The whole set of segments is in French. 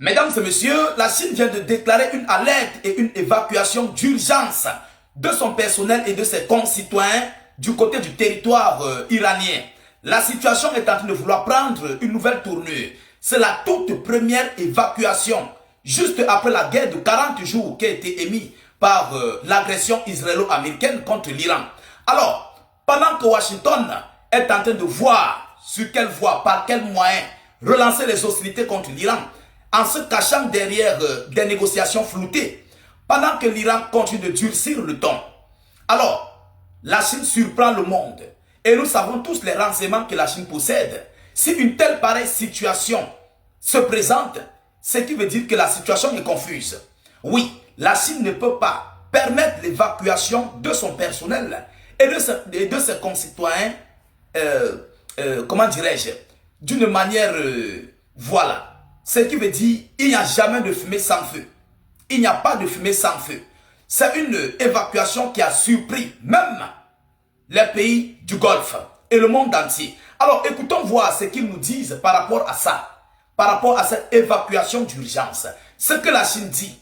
Mesdames et messieurs, la Chine vient de déclarer une alerte et une évacuation d'urgence de son personnel et de ses concitoyens du côté du territoire iranien. La situation est en train de vouloir prendre une nouvelle tournure. C'est la toute première évacuation, juste après la guerre de 40 jours qui a été émise par l'agression israélo-américaine contre l'Iran. Alors, pendant que Washington est en train de voir sur quelle voie, par quel moyen relancer les hostilités contre l'Iran, en se cachant derrière des négociations floutées, pendant que l'Iran continue de durcir le ton. Alors, la Chine surprend le monde. Et nous savons tous les renseignements que la Chine possède. Si une telle pareille situation se présente, ce qui veut dire que la situation est confuse. Oui, la Chine ne peut pas permettre l'évacuation de son personnel et de ses concitoyens, comment dirais-je, d'une manière, voilà. Ce qui veut dire qu'il n'y a jamais de fumée sans feu. Il n'y a pas de fumée sans feu. C'est une évacuation qui a surpris même les pays du Golfe et le monde entier. Alors écoutons voir ce qu'ils nous disent par rapport à ça, par rapport à cette évacuation d'urgence. Ce que la Chine dit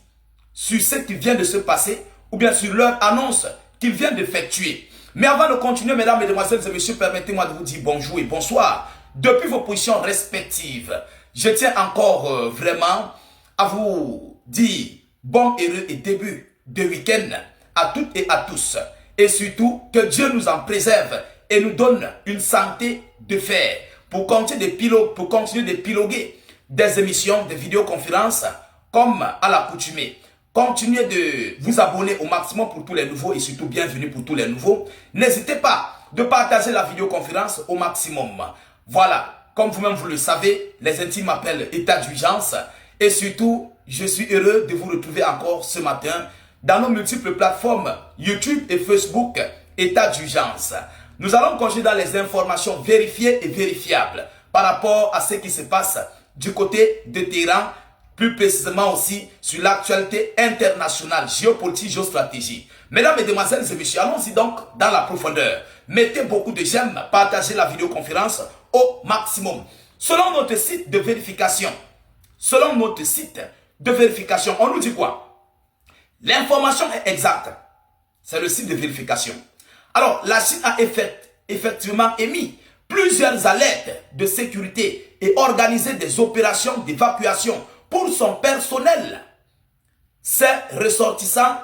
sur ce qui vient de se passer ou bien sur leur annonce qu'ils viennent d'effectuer. Mais avant de continuer, mesdames, mesdemoiselles et messieurs, permettez-moi de vous dire bonjour et bonsoir depuis vos positions respectives. Je tiens encore vraiment à vous dire bon heureux et début de week-end à toutes et à tous. Et surtout, que Dieu nous en préserve et nous donne une santé de fer pour continuer d'épiloguer des émissions, des vidéoconférences comme à l'accoutumée. Continuez de vous abonner au maximum pour tous les nouveaux et surtout bienvenue pour tous les nouveaux. N'hésitez pas de partager la vidéoconférence au maximum. Voilà. Comme vous-même vous le savez, les intimes m'appellent état d'urgence. Et surtout, je suis heureux de vous retrouver encore ce matin dans nos multiples plateformes YouTube et Facebook, état d'urgence. Nous allons continuer dans les informations vérifiées et vérifiables par rapport à ce qui se passe du côté de Téhéran, plus précisément aussi sur l'actualité internationale, géopolitique, géostratégie. Mesdames, mesdemoiselles et messieurs, allons-y donc dans la profondeur. Mettez beaucoup de j'aime, partagez la vidéoconférence au maximum. Selon notre site de vérification, on nous dit quoi? L'information est exacte. C'est le site de vérification. Alors, la Chine a effectivement émis plusieurs alertes de sécurité et organisé des opérations d'évacuation pour son personnel, ses ressortissants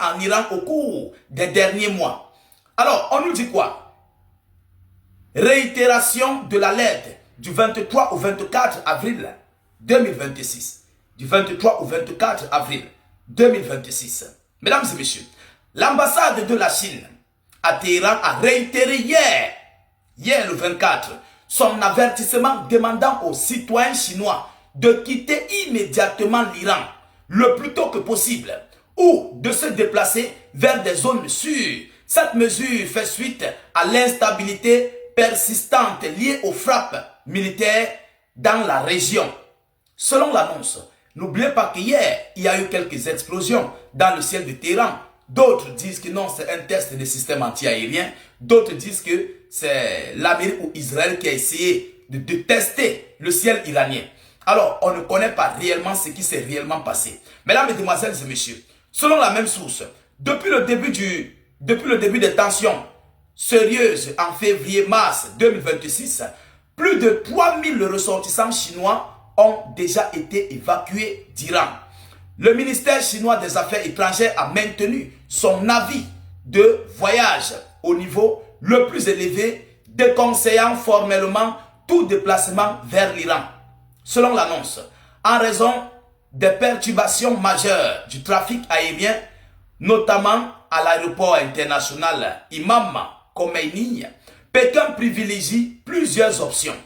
en Iran au cours des derniers mois. Alors, on nous dit quoi? Réitération de l'alerte du 23 au 24 avril 2026. Du 23 au 24 avril 2026. Mesdames et messieurs, l'ambassade de la Chine à Téhéran a réitéré hier le 24, son avertissement demandant aux citoyens chinois de quitter immédiatement l'Iran le plus tôt que possible ou de se déplacer vers des zones sûres. Cette mesure fait suite à l'instabilité persistante liée aux frappes militaires dans la région. Selon l'annonce, n'oubliez pas qu'hier, il y a eu quelques explosions dans le ciel de Téhéran. D'autres disent que non, c'est un test des systèmes anti-aériens. D'autres disent que c'est l'Amérique ou Israël qui a essayé de tester le ciel iranien. Alors, on ne connaît pas réellement ce qui s'est réellement passé. Mesdames, mesdemoiselles et messieurs, selon la même source, depuis le début des tensions sérieuses en février-mars 2026, plus de 3000 ressortissants chinois ont déjà été évacués d'Iran. Le ministère chinois des Affaires étrangères a maintenu son avis de voyage au niveau le plus élevé, déconseillant formellement tout déplacement vers l'Iran. Selon l'annonce, en raison des perturbations majeures du trafic aérien, notamment à l'aéroport international Imam Khomeini, Pékin privilégie plusieurs options.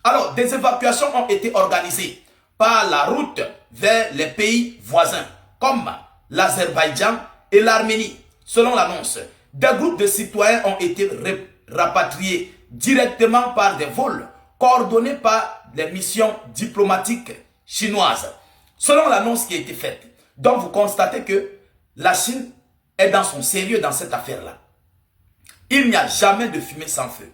Alors, des évacuations ont été organisées par la route vers les pays voisins, comme l'Azerbaïdjan et l'Arménie. Selon l'annonce, des groupes de citoyens ont été rapatriés directement par des vols coordonnés par les missions diplomatiques chinoises. Selon l'annonce qui a été faite, donc vous constatez que la Chine est dans son sérieux dans cette affaire-là. Il n'y a jamais de fumée sans feu.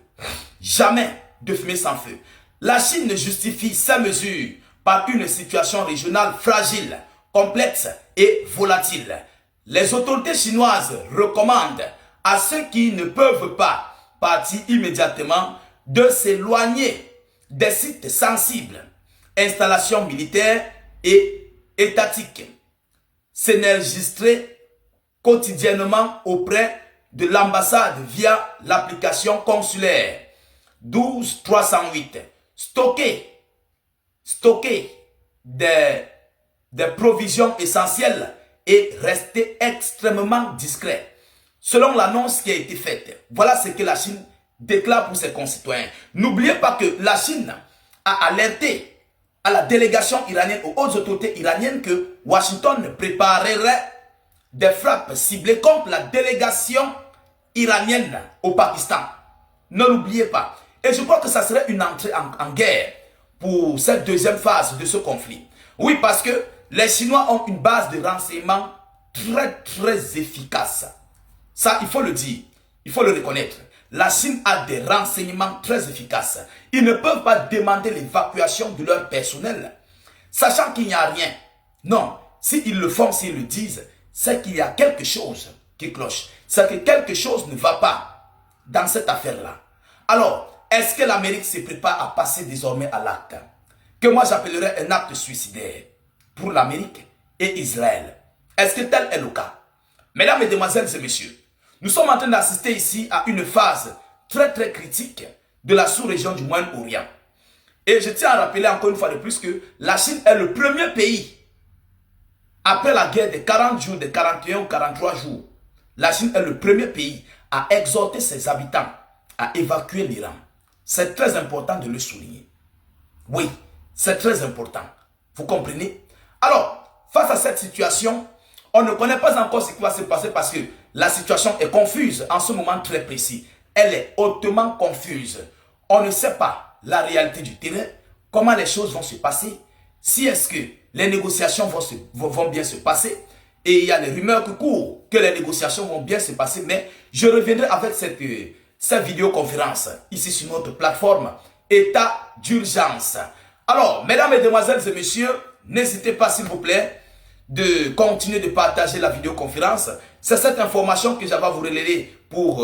Jamais de fumée sans feu. La Chine justifie ces mesures par une situation régionale fragile, complexe et volatile. Les autorités chinoises recommandent à ceux qui ne peuvent pas partir immédiatement de s'éloigner des sites sensibles, installations militaires et étatiques, s'enregistrer quotidiennement auprès de l'ambassade via l'application consulaire 12 308, stocker des provisions essentielles et rester extrêmement discret. Selon l'annonce qui a été faite, voilà ce que la Chine déclare pour ses concitoyens. N'oubliez pas que la Chine a alerté à la délégation iranienne, aux hautes autorités iraniennes, que Washington préparerait des frappes ciblées contre la délégation iranienne au Pakistan. Ne l'oubliez pas. Et je crois que ça serait une entrée en guerre pour cette deuxième phase de ce conflit. Oui, parce que les Chinois ont une base de renseignement très efficace. Ça, il faut le dire, il faut le reconnaître. La Chine a des renseignements très efficaces. Ils ne peuvent pas demander l'évacuation de leur personnel, sachant qu'il n'y a rien. Non, s'ils le font, s'ils le disent, c'est qu'il y a quelque chose qui cloche. C'est que quelque chose ne va pas dans cette affaire-là. Alors, est-ce que l'Amérique se prépare à passer désormais à l'acte? Que moi j'appellerais un acte suicidaire pour l'Amérique et Israël. Est-ce que tel est le cas? Mesdames, Mesdemoiselles et Messieurs, nous sommes en train d'assister ici à une phase très critique de la sous-région du Moyen-Orient. Et je tiens à rappeler encore une fois de plus que la Chine est le premier pays, après la guerre des 40 jours, des 41 ou 43 jours, la Chine est le premier pays à exhorter ses habitants à évacuer l'Iran. C'est très important de le souligner. Oui, c'est très important. Vous comprenez? Alors, face à cette situation, on ne connaît pas encore ce qui va se passer parce que la situation est confuse en ce moment très précis. Elle est hautement confuse. On ne sait pas la réalité du terrain, comment les choses vont se passer, si est-ce que les négociations vont bien se passer. Et il y a des rumeurs qui courent que les négociations vont bien se passer, mais je reviendrai avec cette vidéoconférence ici sur notre plateforme État d'urgence. Alors, mesdames, mesdemoiselles et messieurs, n'hésitez pas s'il vous plaît de continuer de partager la vidéoconférence. C'est cette information que j'avais à vous relayer pour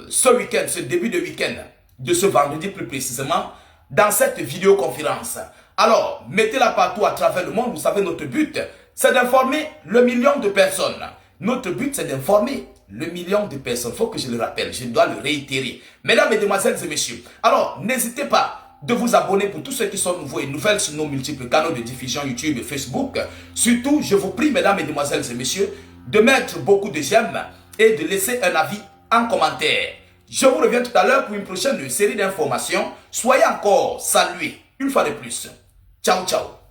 ce week-end, ce début de week-end, de ce vendredi plus précisément, dans cette vidéoconférence. Alors, mettez-la partout à travers le monde. Vous savez, notre but, c'est d'informer le million de personnes. Notre but, c'est d'informer le million de personnes. Il faut que je le rappelle, je dois le réitérer. Mesdames, Mesdemoiselles et Messieurs, alors, n'hésitez pas de vous abonner pour tous ceux qui sont nouveaux et nouvelles sur nos multiples canaux de diffusion YouTube et Facebook. Surtout, je vous prie, mesdames, mesdemoiselles et messieurs, de mettre beaucoup de j'aime et de laisser un avis en commentaire. Je vous reviens tout à l'heure pour une prochaine série d'informations. Soyez encore salués une fois de plus. Ciao, ciao.